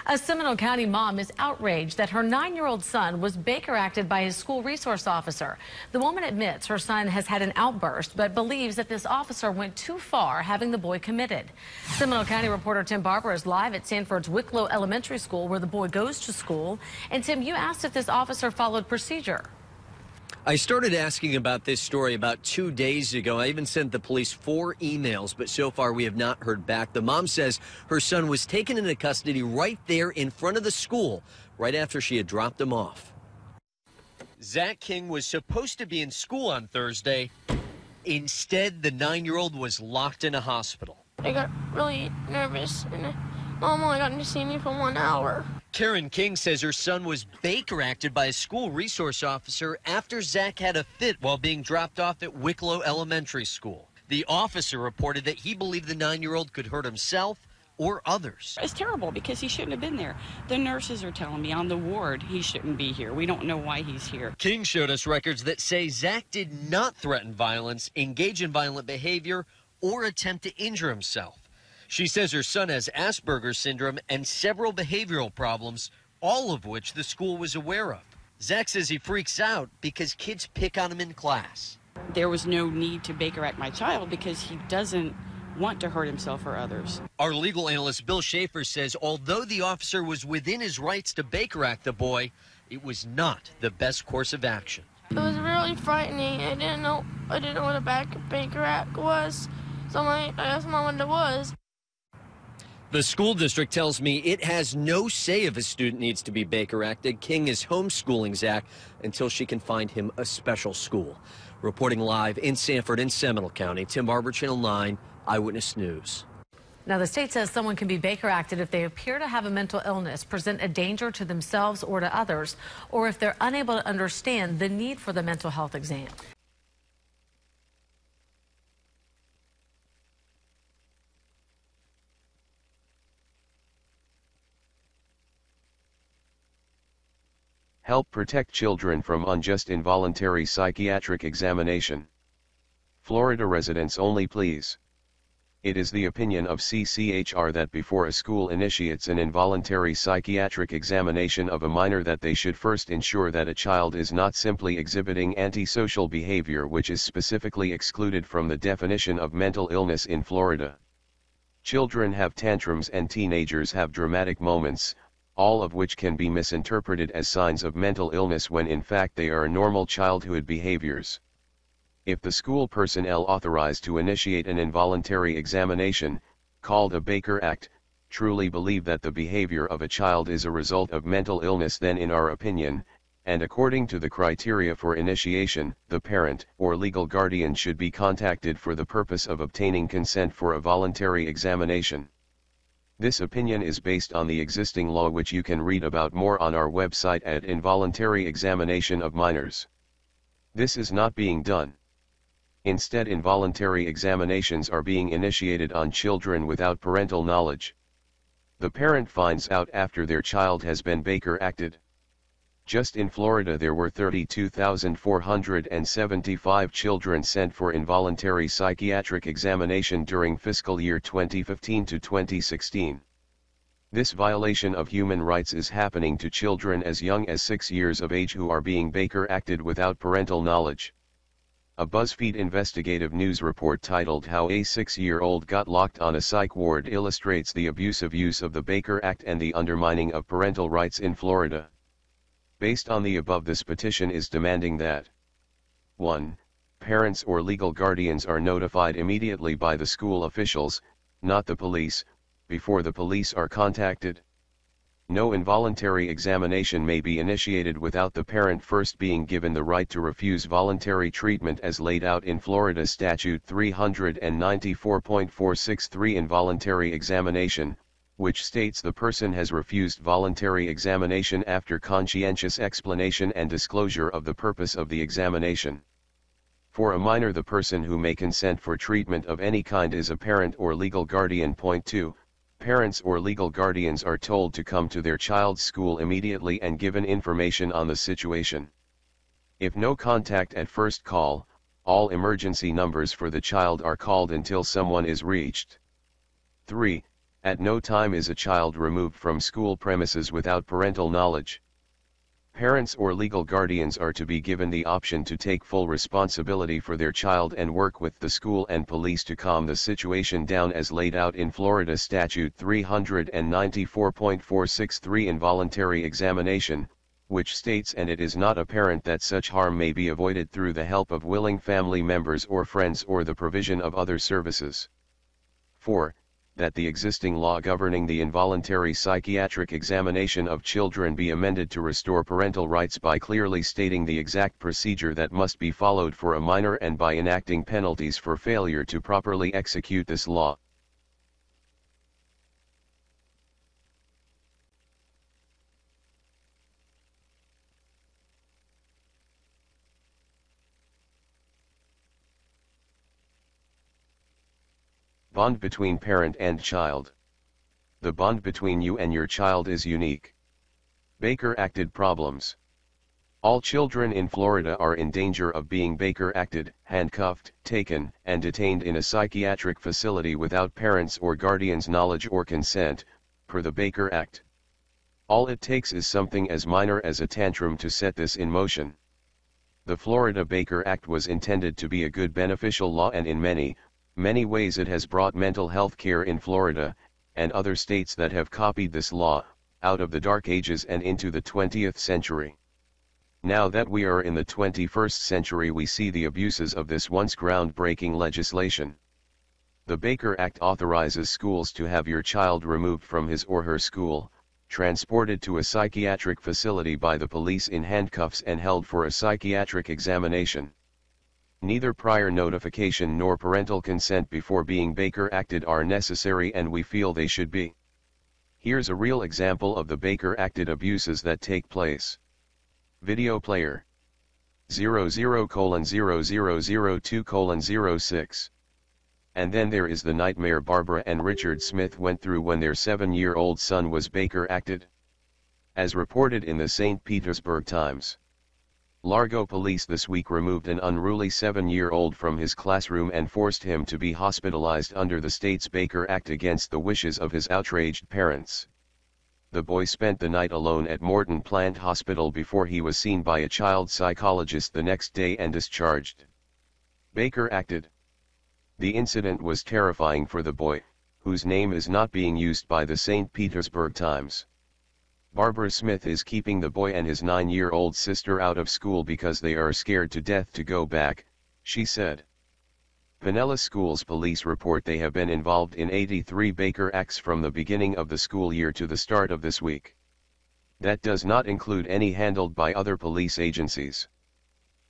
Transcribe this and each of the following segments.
A Seminole County mom is outraged that her 9-year-old son was Baker acted by his school resource officer. The woman admits her son has had an outburst, but believes that this officer went too far, having the boy committed. Seminole County reporter Tim Barber is live at Sanford's Wicklow Elementary School, where the boy goes to school. And Tim, you asked if this officer followed procedure. I started asking about this story about 2 days ago. I even sent the police 4 emails, but so far we have not heard back. The mom says her son was taken into custody right there in front of the school, right after she had dropped him off. Zach King was supposed to be in school on Thursday. Instead, the 9-year-old was locked in a hospital. I got really nervous, and Mom only got to see me for 1 hour. Karen King says her son was Baker acted by a school resource officer after Zach had a fit while being dropped off at Wicklow Elementary School. The officer reported that he believed the 9-year-old could hurt himself or others. It's terrible because he shouldn't have been there. The nurses are telling me on the ward he shouldn't be here. We don't know why he's here. King showed us records that say Zach did not threaten violence, engage in violent behavior, or attempt to injure himself. She says her son has Asperger's syndrome and several behavioral problems, all of which the school was aware of. Zach says he freaks out because kids pick on him in class. There was no need to Baker act my child because he doesn't want to hurt himself or others. Our legal analyst Bill Schaefer says although the officer was within his rights to Baker act the boy, it was not the best course of action. It was really frightening. I didn't know what a Baker act was, so I asked Mom what it was. The school district tells me it has no say if a student needs to be Baker acted. King is homeschooling Zach until she can find him a special school. Reporting live in Sanford and Seminole County, Tim Barber, Channel 9, Eyewitness News. Now, the state says someone can be Baker acted if they appear to have a mental illness, present a danger to themselves or to others, or if they're unable to understand the need for the mental health exam. Help protect children from unjust involuntary psychiatric examination. Florida residents only, please. It is the opinion of CCHR that before a school initiates an involuntary psychiatric examination of a minor that they should first ensure that a child is not simply exhibiting antisocial behavior, which is specifically excluded from the definition of mental illness in Florida. Children have tantrums and teenagers have dramatic moments, all of which can be misinterpreted as signs of mental illness when in fact they are normal childhood behaviors. If the school personnel authorized to initiate an involuntary examination, called a Baker Act, truly believe that the behavior of a child is a result of mental illness, then in our opinion, and according to the criteria for initiation, the parent or legal guardian should be contacted for the purpose of obtaining consent for a voluntary examination. This opinion is based on the existing law, which you can read about more on our website at Involuntary Examination of Minors. This is not being done. Instead, involuntary examinations are being initiated on children without parental knowledge. The parent finds out after their child has been Baker acted. Just in Florida there were 32,475 children sent for involuntary psychiatric examination during fiscal year 2015 to 2016. This violation of human rights is happening to children as young as 6 years of age who are being Baker acted without parental knowledge. A BuzzFeed investigative news report titled "How a 6-Year-Old Got Locked on a Psych Ward" illustrates the abusive use of the Baker Act and the undermining of parental rights in Florida. Based on the above, this petition is demanding that 1. Parents or legal guardians are notified immediately by the school officials, not the police, before the police are contacted. No involuntary examination may be initiated without the parent first being given the right to refuse voluntary treatment as laid out in Florida Statute 394.463 involuntary examination, which states the person has refused voluntary examination after conscientious explanation and disclosure of the purpose of the examination. For a minor, the person who may consent for treatment of any kind is a parent or legal guardian. Point 2. Parents or legal guardians are told to come to their child's school immediately and given information on the situation. If no contact at first call, all emergency numbers for the child are called until someone is reached. 3. At no time is a child removed from school premises without parental knowledge. Parents or legal guardians are to be given the option to take full responsibility for their child and work with the school and police to calm the situation down as laid out in Florida Statute 394.463 Involuntary Examination, which states, and it is not apparent that such harm may be avoided through the help of willing family members or friends or the provision of other services. 4. That the existing law governing the involuntary psychiatric examination of children be amended to restore parental rights by clearly stating the exact procedure that must be followed for a minor and by enacting penalties for failure to properly execute this law. Bond between parent and child. The bond between you and your child is unique. Baker acted problems. All children in Florida are in danger of being Baker acted, handcuffed, taken, and detained in a psychiatric facility without parents' or guardians' knowledge or consent, per the Baker Act. All it takes is something as minor as a tantrum to set this in motion. The Florida Baker Act was intended to be a good beneficial law, and in many ways it has brought mental health care in Florida, and other states that have copied this law, out of the dark ages and into the 20th century. Now that we are in the 21st century, we see the abuses of this once groundbreaking legislation. The Baker Act authorizes schools to have your child removed from his or her school, transported to a psychiatric facility by the police in handcuffs and held for a psychiatric examination. Neither prior notification nor parental consent before being Baker acted are necessary, and we feel they should be. Here's a real example of the Baker acted abuses that take place. Video player 00:0002:06. And then there is the nightmare Barbara and Richard Smith went through when their 7-year-old son was Baker acted. As reported in the St. Petersburg Times, Largo police this week removed an unruly 7-year-old from his classroom and forced him to be hospitalized under the state's Baker Act against the wishes of his outraged parents. The boy spent the night alone at Morton Plant Hospital before he was seen by a child psychologist the next day and discharged. Baker acted. The incident was terrifying for the boy, whose name is not being used by the St. Petersburg Times. Barbara Smith is keeping the boy and his 9-year-old sister out of school because they are scared to death to go back, she said. PINELLAS schools police report they have been involved in 83 Baker Acts from the beginning of the school year to the start of this week. That does not include any handled by other police agencies.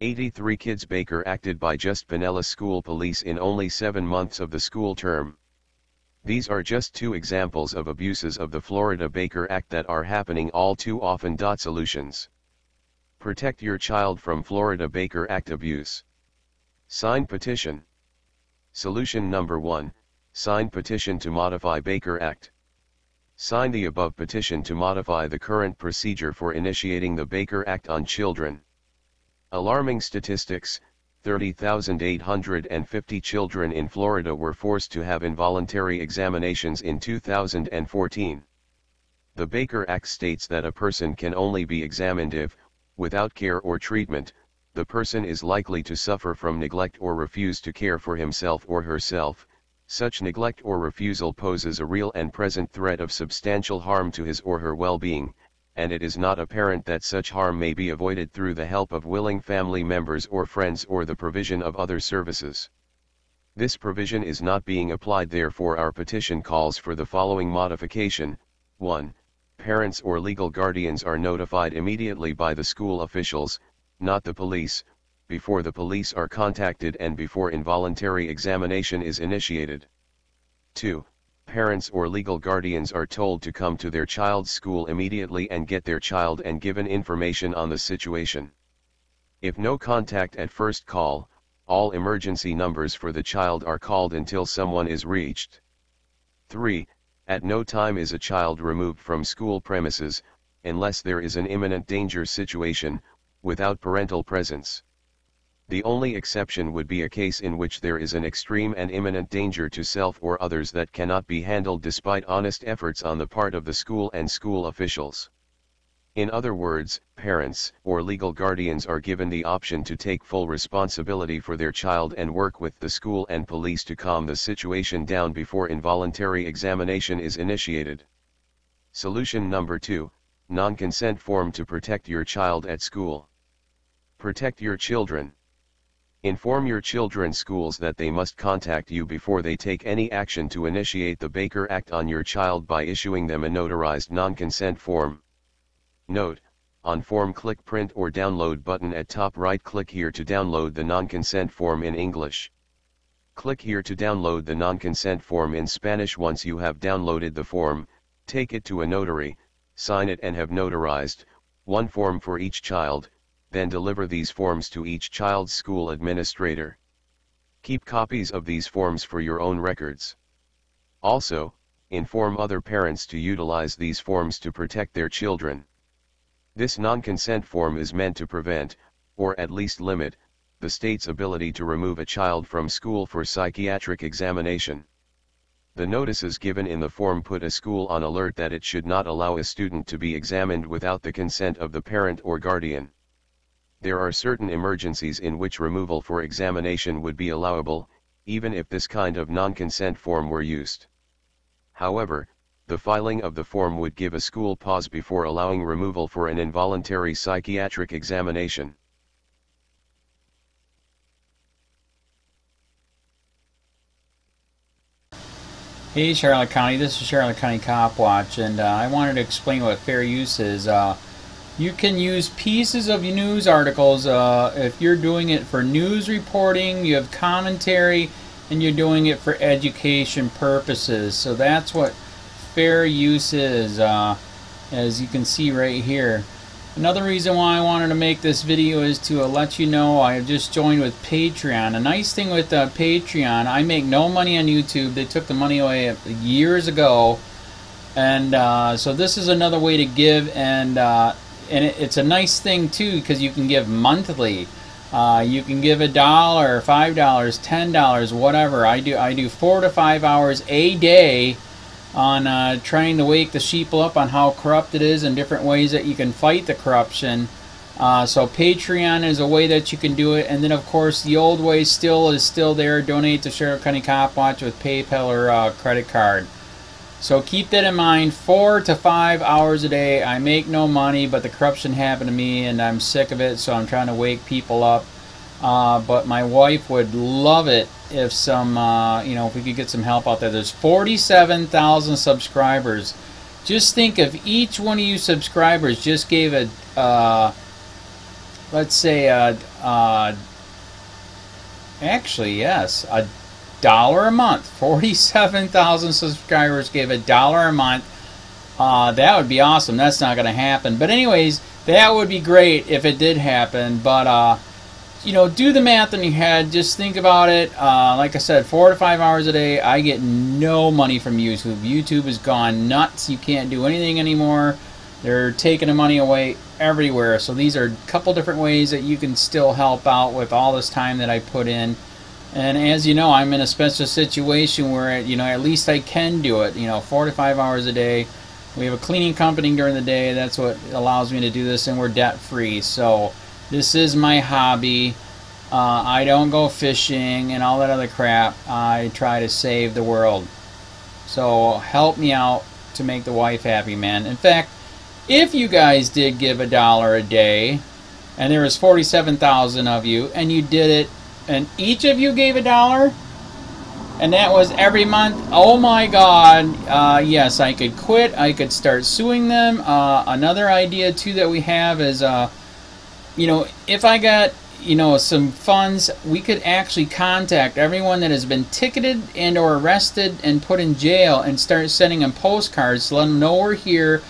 83 kids Baker acted by just PINELLAS school police in only 7 months of the school term. These are just 2 examples of abuses of the Florida Baker Act that are happening all too often. Solutions. Protect your child from Florida Baker Act abuse. Sign petition. Solution number 1, sign petition to modify Baker Act. Sign the above petition to modify the current procedure for initiating the Baker Act on children. Alarming statistics. 30,850 children in Florida were forced to have involuntary examinations in 2014. The Baker Act states that a person can only be examined if, without care or treatment, the person is likely to suffer from neglect or refuse to care for himself or herself. Such neglect or refusal poses a real and present threat of substantial harm to his or her well-being, and it is not apparent that such harm may be avoided through the help of willing family members or friends or the provision of other services. This provision is not being applied, therefore our petition calls for the following modification. 1. Parents or legal guardians are notified immediately by the school officials, not the police, before the police are contacted and before involuntary examination is initiated. 2. Parents or legal guardians are told to come to their child's school immediately and get their child and given information on the situation. If no contact at first call, all emergency numbers for the child are called until someone is reached. 3. At no time is a child removed from school premises, unless there is an imminent danger situation, without parental presence. The only exception would be a case in which there is an extreme and imminent danger to self or others that cannot be handled despite honest efforts on the part of the school and school officials. In other words, parents or legal guardians are given the option to take full responsibility for their child and work with the school and police to calm the situation down before involuntary examination is initiated. Solution number 2, non-consent form to protect your child at school. Protect your children. Inform your children's schools that they must contact you before they take any action to initiate the Baker Act on your child by issuing them a notarized non-consent form. Note: on form, click print or download button at top right. Click here to download the non-consent form in English. Click here to download the non-consent form in Spanish. Once you have downloaded the form, take it to a notary, sign it and have notarized one form for each child, then deliver these forms to each child's school administrator. Keep copies of these forms for your own records. Also, inform other parents to utilize these forms to protect their children. This non-consent form is meant to prevent, or at least limit, the state's ability to remove a child from school for psychiatric examination. The notices given in the form put a school on alert that it should not allow a student to be examined without the consent of the parent or guardian. There are certain emergencies in which removal for examination would be allowable, even if this kind of non-consent form were used. However, the filing of the form would give a school pause before allowing removal for an involuntary psychiatric examination. Hey Charlotte County, this is Charlotte County COPWATCH, and I wanted to explain what fair use is. You can use pieces of news articles if you're doing it for news reporting, you have commentary, and you're doing it for education purposes. So that's what fair use is, as you can see right here. Another reason why I wanted to make this video is to let you know I have just joined with Patreon. A nice thing with Patreon, I make no money on YouTube. They took the money away years ago, and so this is another way to give, and it's a nice thing too because you can give monthly. You can give $1, $5, $10, whatever. I do 4 to 5 hours a day on trying to wake the sheep up on how corrupt it is and different ways that you can fight the corruption. So Patreon is a way that you can do it, and then of course the old way is still there. Donate to Charlotte County COPWATCH with PayPal or credit card. So keep that in mind. 4 to 5 hours a day. I make no money, but the corruption happened to me and I'm sick of it, so I'm trying to wake people up. But my wife would love it if some, if we could get some help out there. There's 47,000 subscribers. Just think if each one of you subscribers just gave a, let's say, actually, yes, $1 a month. 47,000 subscribers gave $1 a month. That would be awesome. That's not going to happen. But anyways, that would be great if it did happen. But, do the math in your head. Just think about it. Like I said, 4 to 5 hours a day. I get no money from YouTube. YouTube has gone nuts. You can't do anything anymore. They're taking the money away everywhere. So these are a couple different ways that you can still help out with all this time that I put in. And as you know, I'm in a special situation where, at least I can do it. 4 to 5 hours a day. We have a cleaning company during the day. That's what allows me to do this, and we're debt-free. So this is my hobby. I don't go fishing and all that other crap. I try to save the world. So help me out to make the wife happy, man. In fact, if you guys did give $1 a day, and there was 47,000 of you, and you did it, and each of you gave $1, and that was every month, oh my God, yes, I could quit. I could start suing them. Another idea too that we have is, if I got, some funds, we could actually contact everyone that has been ticketed and or arrested and put in jail and start sending them postcards to let them know we're here,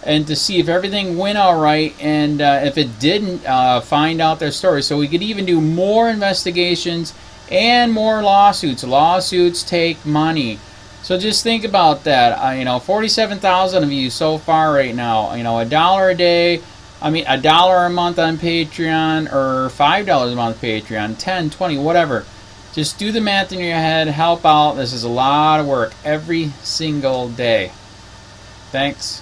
and to see if everything went all right, and if it didn't, find out their story. So we could even do more investigations and more lawsuits. Lawsuits take money. So just think about that. 47,000 of you so far right now. $1 a day, I mean, $1 a month on Patreon or $5 a month Patreon, 10, 20, whatever. Just do the math in your head. Help out. This is a lot of work every single day. Thanks.